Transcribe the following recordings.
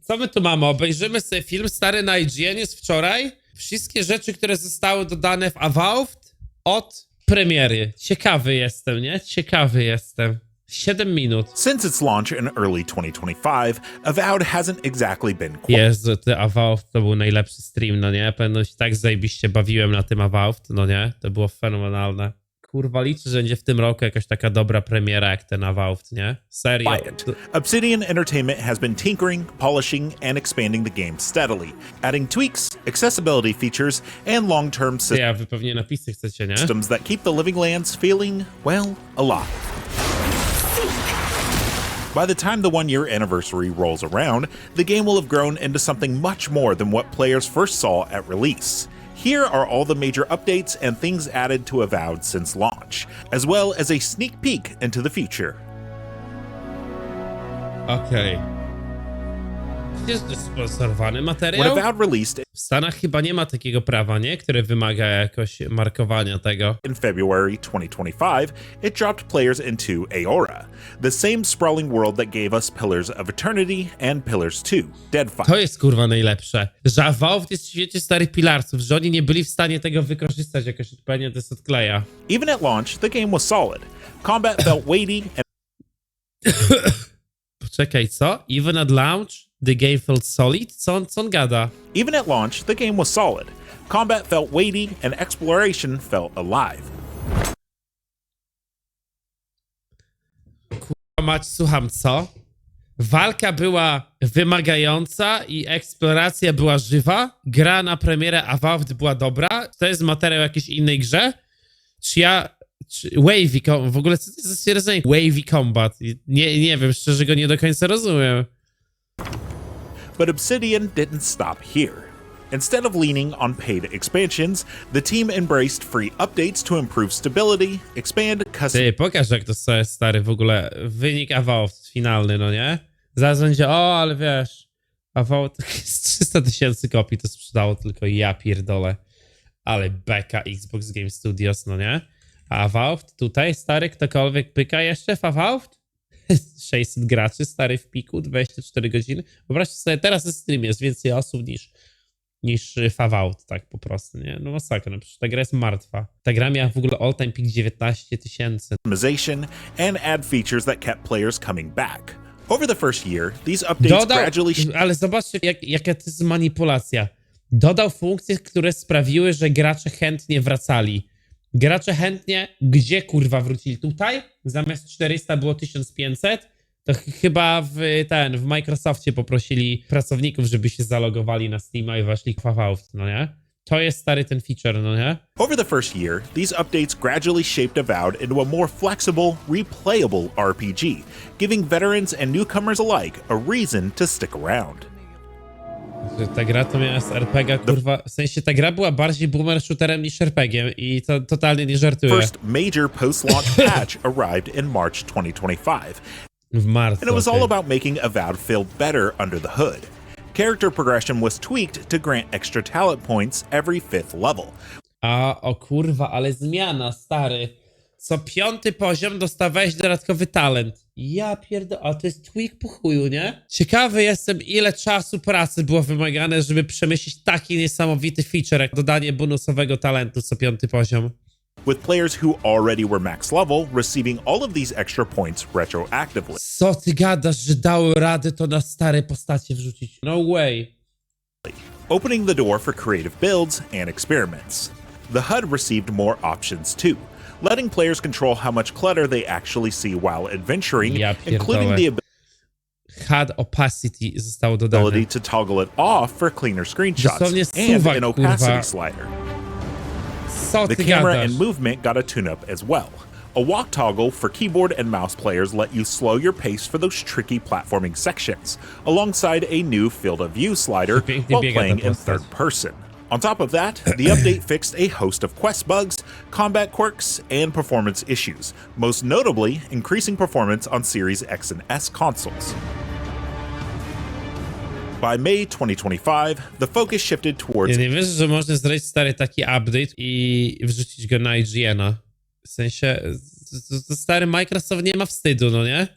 Co my tu mamy? Obejrzymy sobie film stary na IGN z wczoraj. Wszystkie rzeczy, które zostały dodane w Avowed od premiery. Ciekawy jestem, nie? Ciekawy jestem. 7 minut. Since its launch in early 2025, Avowed hasn't exactly been quiet. Jezu, ty Avowed to był najlepszy stream, no nie? Pewno się tak zajebiście bawiłem na tym Avowed, no nie? To było fenomenalne. Kurwa, liczę, że będzie w tym roku jakaś taka dobra premiera jak ten Avowed, nie? Serio. Obsidian Entertainment has been tinkering, polishing, and expanding the game steadily, adding tweaks, accessibility features, and long-term Ja, wy pewnie napisy chcecie, nie? systems that keep the living lands feeling, well, alive. By the time the 1-year anniversary rolls around, the game will have grown into something much more than what players first saw at release. Here are all the major updates and things added to Avowed since launch, as well as a sneak peek into the future. Okej. Gdzie to jest sponsorowany When materiał? Avowed released W Stanach chyba nie ma takiego prawa, nie? Które wymaga jakoś markowania tego. in February 2025, it dropped players into Aora, the same sprawling world that gave us Pillars of Eternity and Pillars 2, Deadfire. To jest kurwa najlepsze. Że Avowed jest w świecie starych pilarsów, że oni nie byli w stanie tego wykorzystać jakoś odpowiednio, to jest odkleja. Even at launch, the game was solid. Combat felt weighty and Poczekaj, co? Even at launch, the game felt solid? Co on gada? Even at launch, the game was solid. Combat felt weighty and exploration felt alive. Kurwa mać, słucham, co? Walka była wymagająca i eksploracja była żywa. Gra na premierę Avowed była dobra. To jest materiał jakiejś innej grze? Wavy Combat, w ogóle co to jest za stwierdzenie? Wavy Combat. Nie wiem, szczerze go nie do końca rozumiem. But Obsidian didn't stop here. Instead of leaning on paid expansions, the team embraced free updates to improve stability, expand custom Ty, pokaż jak to jest stary w ogóle. Wynik Avowed finalny, no nie? Zaraz będzie, ale wiesz, Avowed z 300 000 kopii to sprzedało tylko, ja pierdolę. Ale beka Xbox Game Studios, no nie? A Avowed tutaj, stary, ktokolwiek pyka jeszcze w Avowed? 600 graczy, stary, w piku, 24 godziny. Wyobraźcie sobie, teraz na streamie jest więcej osób niż w Avowed, tak po prostu, nie? No masakra, no przecież ta gra jest martwa. Ta gra miała w ogóle all-time peak 19 000. customization and add features that kept players coming back. Over the first year, these updates gradually ale zobaczcie, jaka to jest manipulacja. Dodał funkcje, które sprawiły, że gracze chętnie wracali. Gracze chętnie, gdzie kurwa wrócili? Tutaj? Zamiast 400 było 1500? To chyba w Microsoftie poprosili pracowników, żeby się zalogowali na Steama i weszli w Avowed, no nie? To jest stary ten feature, no nie? Over the first year, these updates gradually shaped Avowed into a more flexible, replayable RPG, giving veterans and newcomers alike a reason to stick around. Że ta gra to miała z RPG, kurwa, w sensie ta gra była bardziej boomer shooterem niż RPG i to totalnie nie żartuję. First major post-launch patch arrived in March 2025, W marcu. and it was all okej. about making Avowed feel better under the hood. Character progression was tweaked to grant extra talent points every 5th level. O kurwa, ale zmiana, stary. Co 5. poziom dostawałeś dodatkowy talent. Ja pierdolę, a to jest tweak po chuju, nie? Ciekawy jestem, ile czasu pracy było wymagane, żeby przemyśleć taki niesamowity feature, jak dodanie bonusowego talentu co 5. poziom. With players who already were max level receiving all of these extra points retroactively. Co ty gadasz, że dały radę to na stare postacie wrzucić? No way. Opening the door for creative builds and experiments. The HUD received more options too, letting players control how much clutter they actually see while adventuring, Ja including the HUD opacity zostało dodane. ability to toggle it off for cleaner screenshots Dosłownie and suwak, an opacity kurwa. slider. Co The ty camera gadasz? and movement got a tune-up as well. A walk toggle for keyboard and mouse players let you slow your pace for those tricky platforming sections, alongside a new field of view slider Pięknie while biega ta playing in postać. third person. On top of that, the update fixed a host of quest bugs, combat quirks, and performance issues, most notably increasing performance on Series X and S consoles. By May 2025, the focus shifted towards Ja nie wiesz, że można zrobić stary taki update i wrzucić go na IGN-a. W sensie, to stary Microsoft nie ma wstydu, no nie?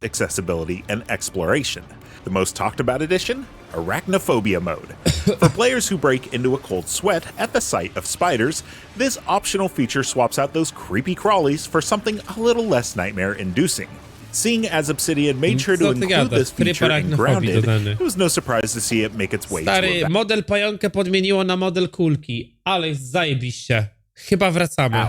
accessibility and exploration. The most talked about addition? Arachnophobia Mode. For players who break into a cold sweat at the sight of spiders, this optional feature swaps out those creepy crawlies for something a little less nightmare-inducing. Seeing as Obsidian made sure to include this feature in Grounded, it was no surprise to see it make its way to Stary, Avowed. model pająka podmieniło na model kulki, ale jest zajebiście. Chyba wracamy.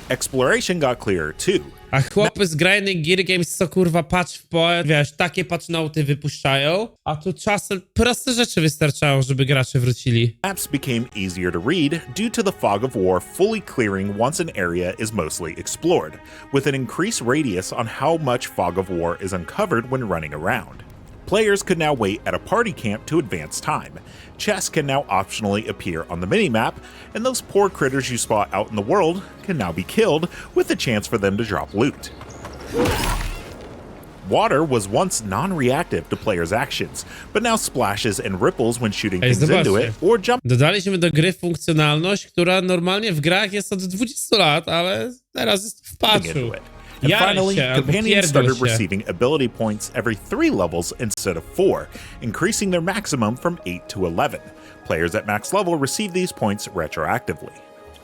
Exploration got clearer too. A chłopy z Grinding Gear Games co kurwa patch w PoE, wiesz, takie patch noty wypuszczają, a tu czasem proste rzeczy wystarczają, żeby gracze wrócili. Maps became easier to read due to the fog of war fully clearing once an area is mostly explored, with an increased radius on how much fog of war is uncovered when running around. Players could now wait at a party camp to advance time. Chests can now optionally appear on the minimap, and those poor critters you spot out in the world can now be killed with the chance for them to drop loot. Water was once non-reactive to players' actions, but now splashes and ripples when shooting things into it or jump. Dodaliśmy do gry funkcjonalność, która normalnie w grach jest od 20 lat, ale teraz jest w patchu. And finally, companions started receiving ability points every 3 levels instead of 4, increasing their maximum from 8 to 11. Players at max level receive these points retroactively.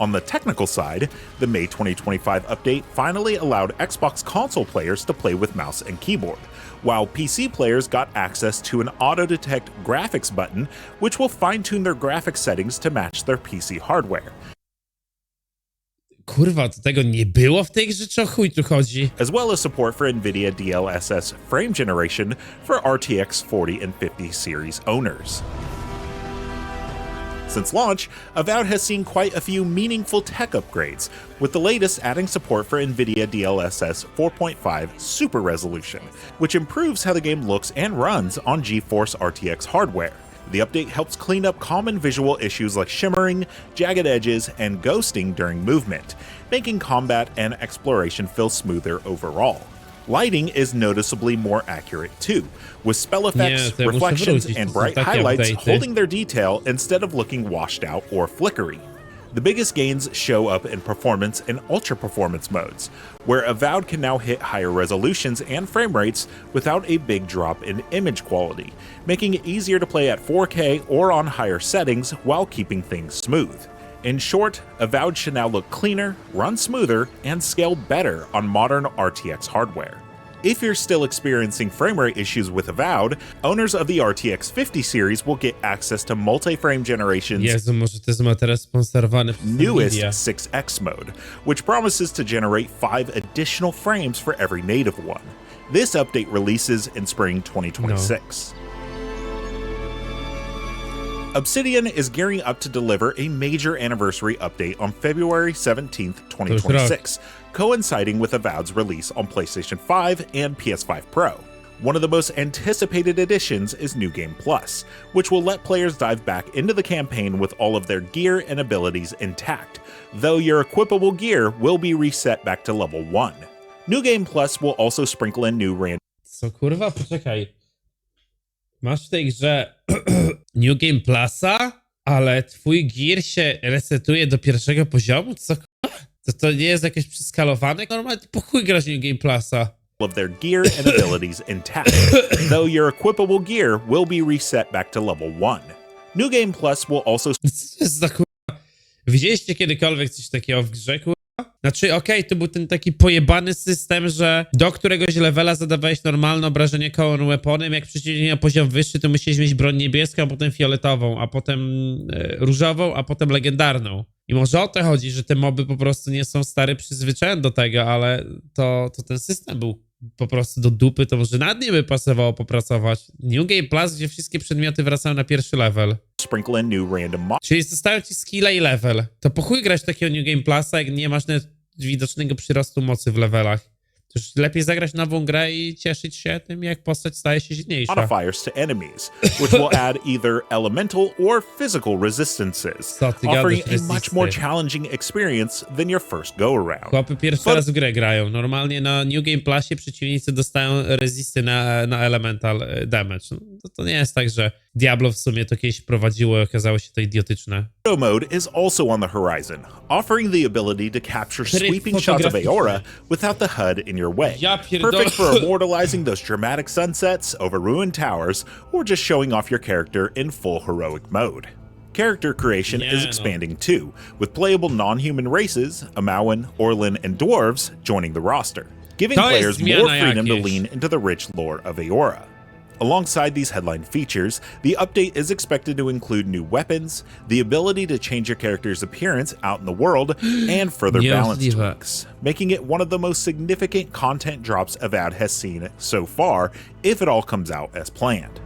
On the technical side, the May 2025 update finally allowed Xbox console players to play with mouse and keyboard, while PC players got access to an auto-detect graphics button, which will fine-tune their graphics settings to match their PC hardware. Kurwa, to tego nie było w tej grze, czy o chuj tu chodzi? As well as support for NVIDIA DLSS frame generation for RTX 40 and 50 series owners. Since launch, Avowed has seen quite a few meaningful tech upgrades, with the latest adding support for NVIDIA DLSS 4.5 Super Resolution, which improves how the game looks and runs on GeForce RTX hardware. The update helps clean up common visual issues like shimmering, jagged edges, and ghosting during movement, making combat and exploration feel smoother overall. Lighting is noticeably more accurate too, with spell effects, reflections, and bright highlights holding their detail instead of looking washed out or flickery. The biggest gains show up in performance and ultra performance modes, where Avowed can now hit higher resolutions and frame rates without a big drop in image quality, making it easier to play at 4K or on higher settings while keeping things smooth. In short, Avowed should now look cleaner, run smoother, and scale better on modern RTX hardware. If you're still experiencing frame rate issues with Avowed, owners of the RTX 50 series will get access to multi-frame generations. Jezu, może to jest materiał sponsorowany przez newest Nvidia. 6X mode, which promises to generate 5 additional frames for every native one. This update releases in spring 2026. Obsidian is gearing up to deliver a major anniversary update on February 17th, 2026, coinciding with Avowed's release on PlayStation 5 and PS5 Pro. One of the most anticipated additions is New Game Plus, which will let players dive back into the campaign with all of their gear and abilities intact, though your equipable gear will be reset back to level 1. New Game Plus will also sprinkle in new random. Co kurwa? Poczekaj. Masz w tej grze New Game Plusa, ale twój gear się resetuje do pierwszego poziomu? Co kurwa? To nie jest jakieś przeskalowane? Normalnie po chuj grać New Game Plusa. Of their gear and abilities intact, though your equipable gear will be reset back to level 1. New Game Plus will also. Co to jest za kurwa? Widzieliście kiedykolwiek coś takiego w grze, kurwa? Znaczy, okej, to był ten taki pojebany system, że do któregoś levela zadawałeś normalne obrażenie common weaponem, jak przeciwnik miał poziom wyższy, to musiałeś mieć broń niebieską, a potem fioletową, a potem różową, a potem legendarną. I może o to chodzi, że te moby po prostu nie są stare przyzwyczajone do tego, ale to ten system był po prostu do dupy, to może nad nim by pasowało popracować. New Game Plus, gdzie wszystkie przedmioty wracają na pierwszy level. Sprinkle in new random Czyli zostają ci skilla i level. To po chuj grać takiego New Game Plusa, jak nie masz nawet widocznego przyrostu mocy w levelach. To już lepiej zagrać nową grę i cieszyć się tym, jak postać staje się silniejsza. modifiers to enemies, which will add either elemental or physical resistances, offering a much more challenging experience than your first go-around. Chłopy pierwszy raz w grę grają. Normalnie na New Game Plusie przeciwnicy dostają resisty na elemental damage. No, to nie jest tak, że Diablo w sumie to kiedyś prowadziło i okazało się to idiotyczne. Photo mode is also on the horizon, offering the ability to capture sweeping shots of Aora without the HUD in your way. Ja pierdolę. Perfect for immortalizing those dramatic sunsets over ruined towers, or just showing off your character in full heroic mode. Character creation is expanding too, with playable non-human races, Amauan, Orlin, and Dwarves joining the roster, giving players more freedom to lean into the rich lore of Aora. Alongside these headline features, the update is expected to include new weapons, the ability to change your character's appearance out in the world, and further balance tweaks, making it one of the most significant content drops Avowed has seen so far, if it all comes out as planned.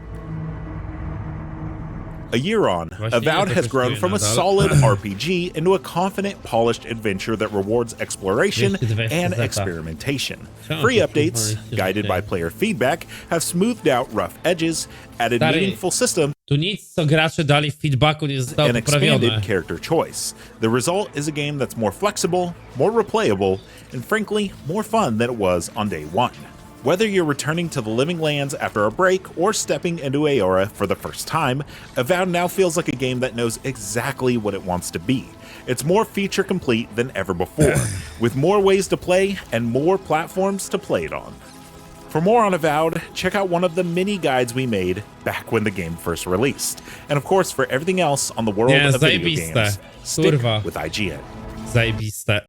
A year on, Avowed has grown from a solid RPG into a confident, polished adventure that rewards exploration and experimentation. Free updates, guided by player feedback, have smoothed out rough edges, added meaningful systems, Tu nic, co gracze dali w feedbacku, nie zostało and poprawione. expanded character choice. The result is a game that's more flexible, more replayable, and frankly, more fun than it was on day one. Whether you're returning to the Living Lands after a break or stepping into Aora for the first time, Avowed now feels like a game that knows exactly what it wants to be. It's more feature complete than ever before, with more ways to play and more platforms to play it on. For more on Avowed, check out one of the mini guides we made back when the game first released. And of course, for everything else on the world of video games, stick with IGN. Zajebiste.